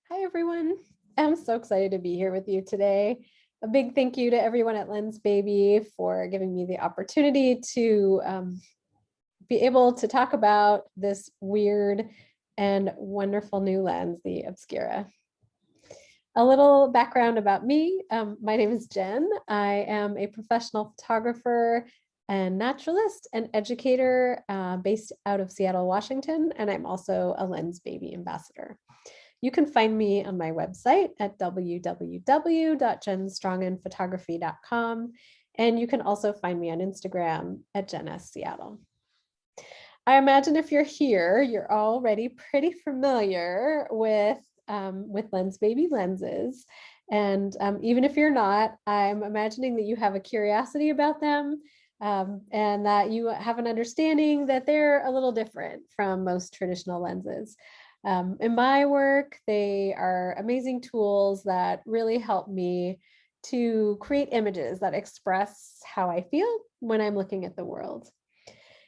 Hi, everyone. I'm so excited to be here with you today. A big thank you to everyone at Lensbaby for giving me the opportunity to be able to talk about this weird and wonderful new lens, the Obscura. A little background about me. My name is Jen. I am a professional photographer and naturalist and educator based out of Seattle, Washington, and I'm also a Lensbaby ambassador. You can find me on my website at www.jenstronginphotography.com. And you can also find me on Instagram at JenSSeattle. I imagine if you're here, you're already pretty familiar with Lensbaby lenses. And even if you're not, I'm imagining that you have a curiosity about them and that you have an understanding that they're a little different from most traditional lenses. In my work, they are amazing tools that really help me to create images that express how I feel when I'm looking at the world.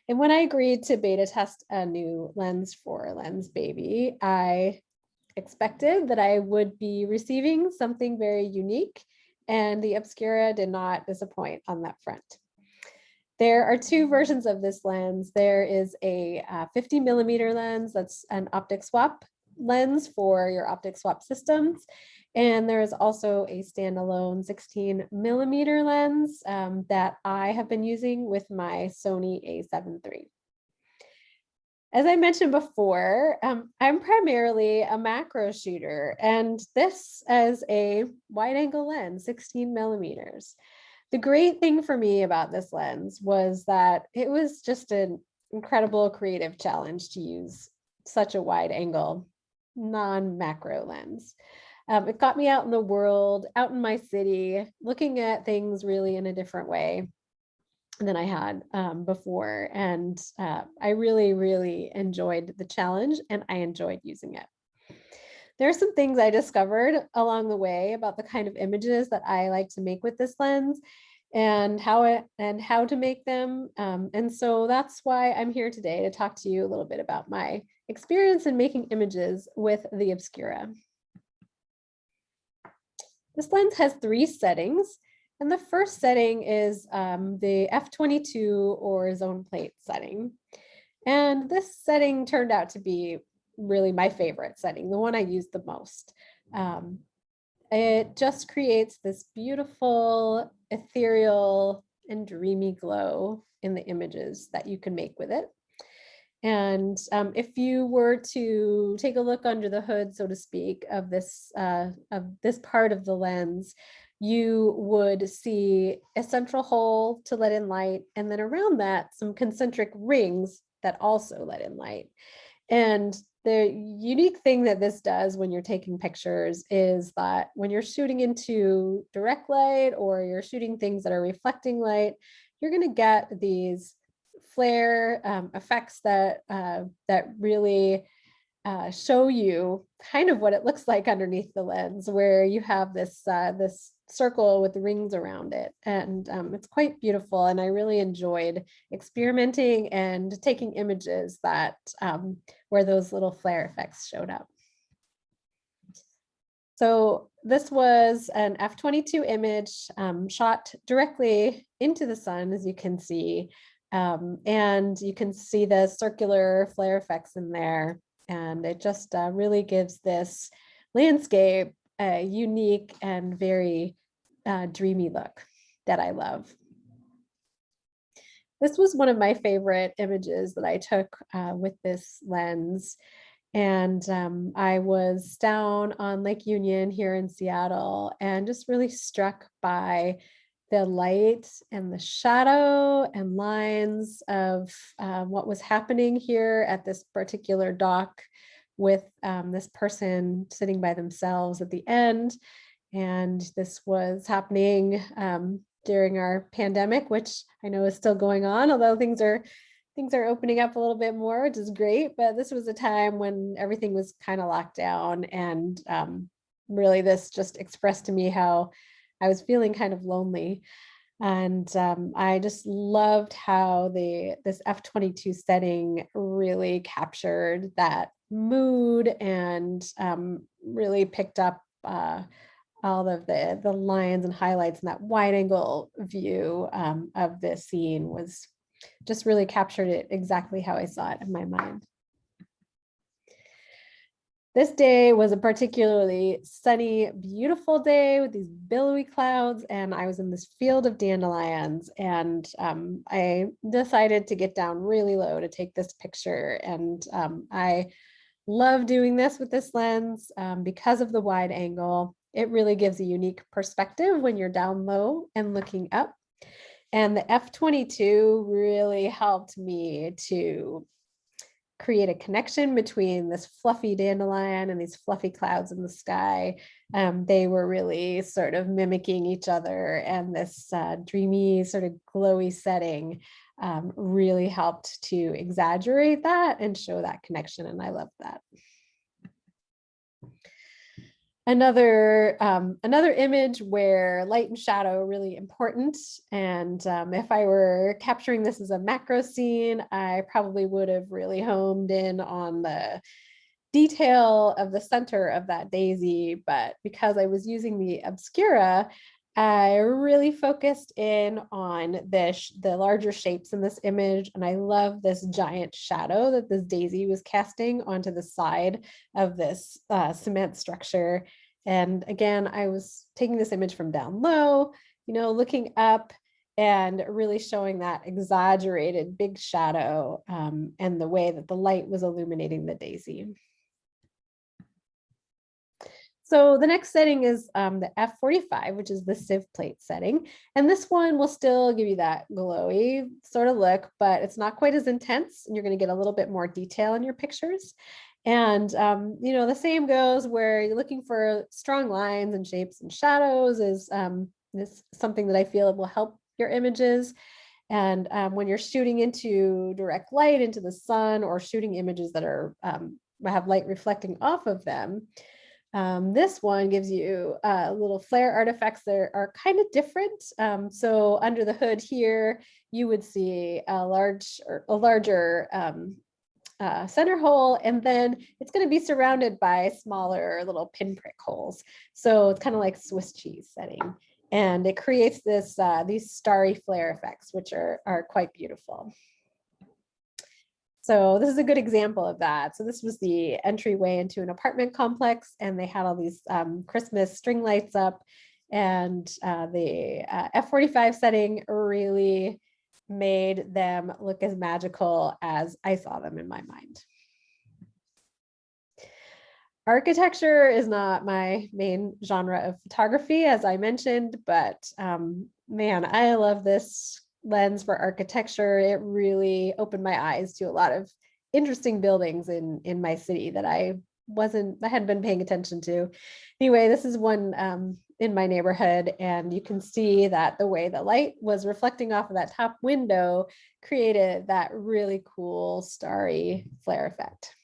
And when I agreed to beta test a new lens for Lensbaby, I expected that I would be receiving something very unique, and the Obscura did not disappoint on that front. There are two versions of this lens. There is a 50 millimeter lens that's an optic swap lens for your optic swap systems. And there is also a standalone 16 millimeter lens that I have been using with my Sony a7 III. As I mentioned before, I'm primarily a macro shooter, and this as a wide angle lens, 16 millimeters. The great thing for me about this lens was that it was just an incredible creative challenge to use such a wide angle, non-macro lens. It got me out in the world, out in my city, looking at things really in a different way than I had before. And I really, really enjoyed the challenge and I enjoyed using it. There are some things I discovered along the way about the kind of images that I like to make with this lens and how to make them. And so that's why I'm here today to talk to you a little bit about my experience in making images with the Obscura. This lens has 3 settings. And the first setting is the f/22 or zone plate setting. And this setting turned out to be really my favorite setting, the one I use the most. It just creates this beautiful, ethereal, and dreamy glow in the images that you can make with it. And if you were to take a look under the hood, so to speak, of this part of the lens, you would see a central hole to let in light, and then around that, some concentric rings that also let in light. And the unique thing that this does when you're taking pictures is that when you're shooting into direct light or you're shooting things that are reflecting light, you're going to get these flare effects that really show you kind of what it looks like underneath the lens, where you have this circle with rings around it, and it's quite beautiful. And I really enjoyed experimenting and taking images that where those little flare effects showed up. So this was an f/22 image shot directly into the sun, as you can see, and you can see the circular flare effects in there. And it just really gives this landscape a unique and very dreamy look that I love. This was one of my favorite images that I took with this lens. And I was down on Lake Union here in Seattle and just really struck by the light and the shadow and lines of what was happening here at this particular dock with this person sitting by themselves at the end. And this was happening during our pandemic, which I know is still going on, although things are opening up a little bit more, which is great. But this was a time when everything was kind of locked down, and really this just expressed to me how I was feeling kind of lonely. And I just loved how this F22 setting really captured that mood and really picked up all of the lines and highlights, and that wide angle view of this scene was just really captured it exactly how I saw it in my mind. This day was a particularly sunny, beautiful day with these billowy clouds, and I was in this field of dandelions, and I decided to get down really low to take this picture. And I love doing this with this lens because of the wide angle. It really gives a unique perspective when you're down low and looking up. And the F22 really helped me to create a connection between this fluffy dandelion and these fluffy clouds in the sky. They were really sort of mimicking each other, and this dreamy, sort of glowy setting really helped to exaggerate that and show that connection, and I love that. Another image where light and shadow are really important. And if I were capturing this as a macro scene, I probably would have really homed in on the detail of the center of that daisy. But because I was using the Obscura, I really focused in on the larger shapes in this image. And I love this giant shadow that this daisy was casting onto the side of this cement structure. And again, I was taking this image from down low, looking up and really showing that exaggerated big shadow and the way that the light was illuminating the daisy. So the next setting is the F45, which is the sieve plate setting. And this one will still give you that glowy sort of look, but it's not quite as intense, and you're going to get a little bit more detail in your pictures. And, the same goes where you're looking for strong lines and shapes and shadows is something that I feel will help your images. And when you're shooting into direct light into the sun, or shooting images that have light reflecting off of them, this one gives you little flare artifacts that are kind of different. So under the hood here, you would see a larger center hole, and then it's going to be surrounded by smaller little pinprick holes. So it's kind of like Swiss cheese setting, and it creates these starry flare effects, which are quite beautiful. So this is a good example of that. So this was the entryway into an apartment complex, and they had all these Christmas string lights up, and the F45 setting really made them look as magical as I saw them in my mind. Architecture is not my main genre of photography, as I mentioned, but man, I love this lens for architecture. It really opened my eyes to a lot of interesting buildings in my city that I hadn't been paying attention to. Anyway, this is one in my neighborhood, and you can see that the way the light was reflecting off of that top window created that really cool starry flare effect.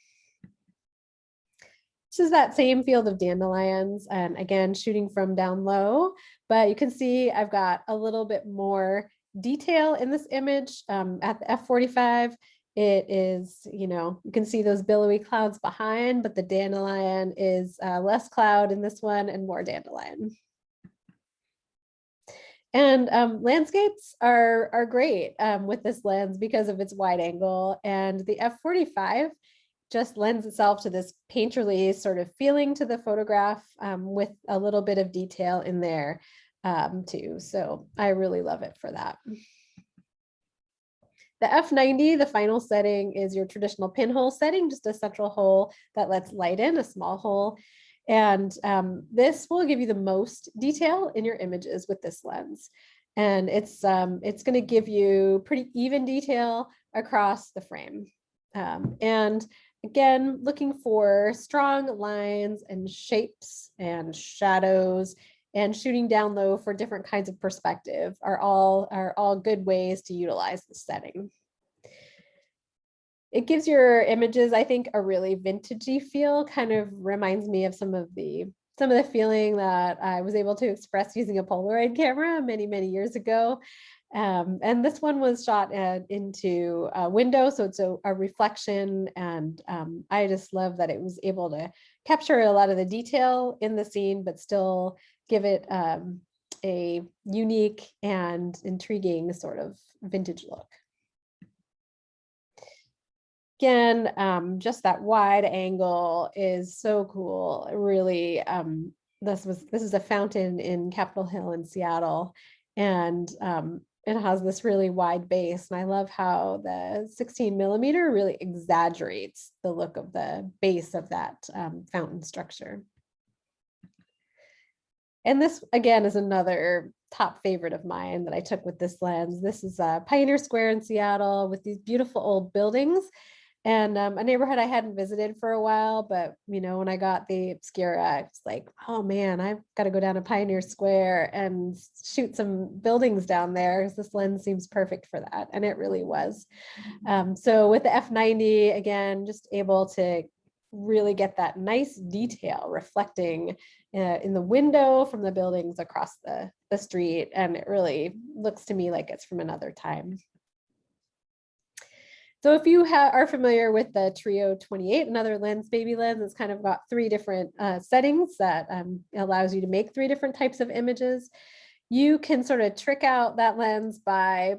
This is that same field of dandelions, and again, shooting from down low, but you can see I've got a little bit more detail in this image. At the F45, it is, you can see those billowy clouds behind, but the dandelion is less cloud in this one and more dandelion. And landscapes are great with this lens because of its wide angle, and the F45 just lends itself to this painterly sort of feeling to the photograph with a little bit of detail in there too. So I really love it for that. The F90, the final setting, is your traditional pinhole setting, just a central hole that lets light in, a small hole. And this will give you the most detail in your images with this lens. And it's going to give you pretty even detail across the frame. And again, looking for strong lines and shapes and shadows, and shooting down low for different kinds of perspective are all good ways to utilize the setting. It gives your images, I think, a really vintagey feel. Kind of reminds me of some of the some of the feeling that I was able to express using a Polaroid camera many, many years ago. And this one was shot into a window, so it's a reflection. And I just love that it was able to capture a lot of the detail in the scene, but still give it a unique and intriguing sort of vintage look. Again, just that wide angle is so cool. Really, this is a fountain in Capitol Hill in Seattle, and it has this really wide base. And I love how the 16mm really exaggerates the look of the base of that fountain structure. And this, again, is another top favorite of mine that I took with this lens. This is Pioneer Square in Seattle with these beautiful old buildings. And a neighborhood I hadn't visited for a while, but when I got the Obscura, I was like, oh man, I've got to go down to Pioneer Square and shoot some buildings down there, because this lens seems perfect for that, and it really was. So with the F90, again, just able to really get that nice detail reflecting in the window from the buildings across the street, and it really looks to me like it's from another time. So if you are familiar with the Trio 28, another Lensbaby lens, it's kind of got 3 different settings that allows you to make 3 different types of images. You can sort of trick out that lens by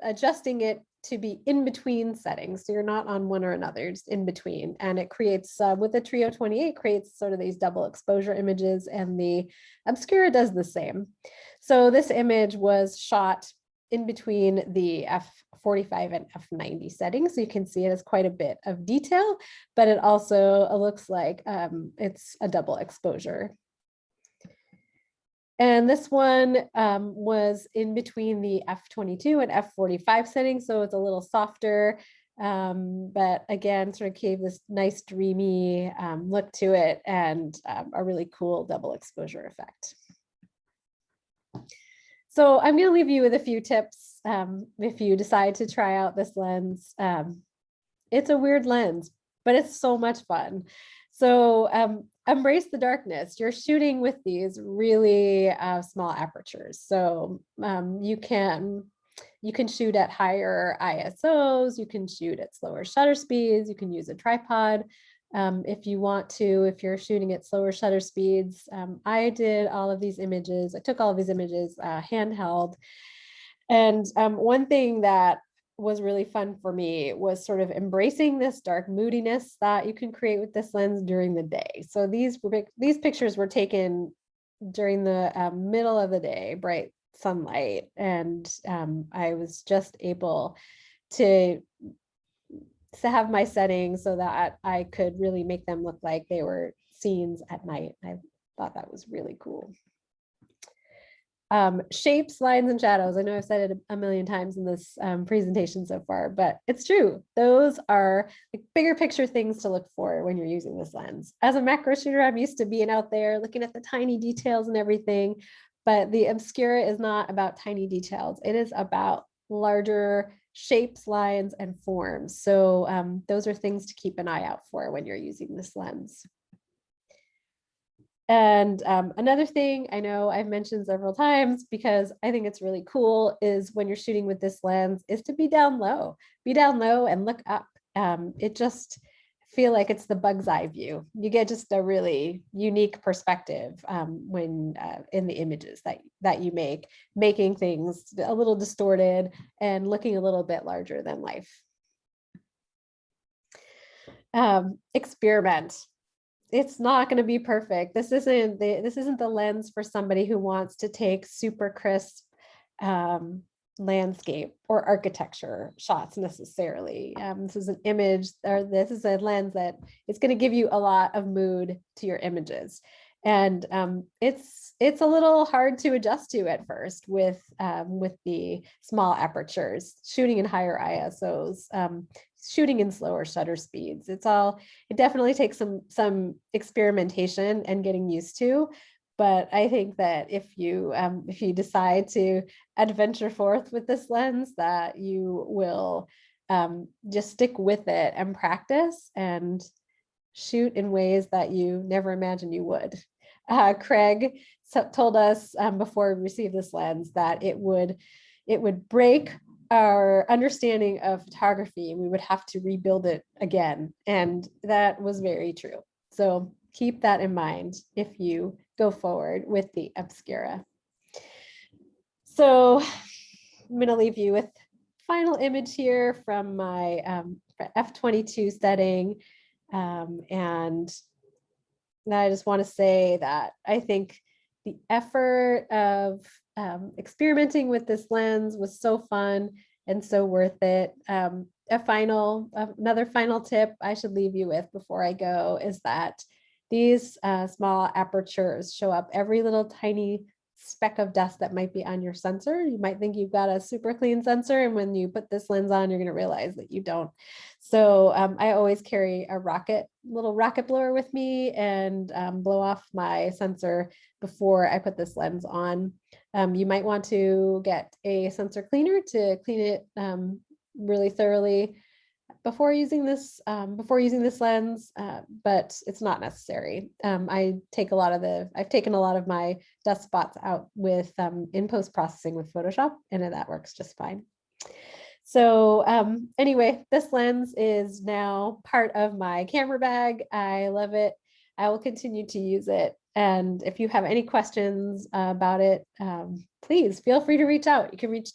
adjusting it to be in between settings. So you're not on one or another, just in between. And it creates, with the Trio 28, creates sort of these double exposure images, and the Obscura does the same. So this image was shot in between the F45 and F90 settings. So you can see it has quite a bit of detail, but it also looks like it's a double exposure. And this one was in between the F22 and F45 settings, so it's a little softer, but again, sort of gave this nice dreamy look to it, and a really cool double exposure effect. So I'm going to leave you with a few tips if you decide to try out this lens. It's a weird lens, but it's so much fun. So embrace the darkness. You're shooting with these really small apertures. So you can shoot at higher ISOs, you can shoot at slower shutter speeds, you can use a tripod if you want to, if you're shooting at slower shutter speeds. I did all of these images, I took all of these images handheld. And one thing that was really fun for me was sort of embracing this dark moodiness that you can create with this lens during the day. So these pictures were taken during the middle of the day, bright sunlight, and I was just able to have my settings so that I could really make them look like they were scenes at night. I thought that was really cool. Shapes, lines, and shadows. I know I've said it a million times in this presentation so far, but it's true. Those are like bigger picture things to look for when you're using this lens. As a macro shooter, I'm used to being out there looking at the tiny details and everything, but the Obscura is not about tiny details. It is about larger shapes, lines, and forms. So those are things to keep an eye out for when you're using this lens. And another thing I know I've mentioned several times, because I think it's really cool, is when you're shooting with this lens, is to be down low and look up. It just feel like it's the bug's eye view. You get just a really unique perspective when in the images that you make, making things a little distorted and looking a little bit larger than life. Experiment. It's not going to be perfect. This isn't the lens for somebody who wants to take super crisp landscape or architecture shots necessarily. This is an image, or this is a lens that it's going to give you a lot of mood to your images, and it's a little hard to adjust to at first with the small apertures, shooting in higher ISOs, shooting in slower shutter speeds. It definitely takes some experimentation and getting used to. But I think that if you decide to adventure forth with this lens, that you will just stick with it and practice and shoot in ways that you never imagined you would. Craig told us before we received this lens that it would break our understanding of photography and we would have to rebuild it again. And that was very true. So keep that in mind if you go forward with the Obscura. So I'm going to leave you with final image here from my f/22 setting. And I just want to say that I think the effort of experimenting with this lens was so fun and so worth it. Another final tip I should leave you with before I go is that these small apertures show up every little tiny speck of dust that might be on your sensor. You might think you've got a super clean sensor, and when you put this lens on, you're going to realize that you don't. So I always carry a little rocket blower with me and blow off my sensor before I put this lens on. You might want to get a sensor cleaner to clean it really thoroughly before using this lens, but it's not necessary. I've taken a lot of my dust spots out with in post processing with Photoshop, and that works just fine. So anyway, this lens is now part of my camera bag. I love it. I will continue to use it. And if you have any questions about it, please feel free to reach out. You can reach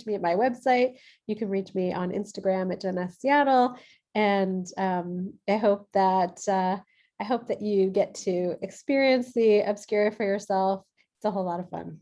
me at my website. You can reach me on Instagram at Jen S. Seattle. And I hope that you get to experience the Obscura for yourself. It's a whole lot of fun.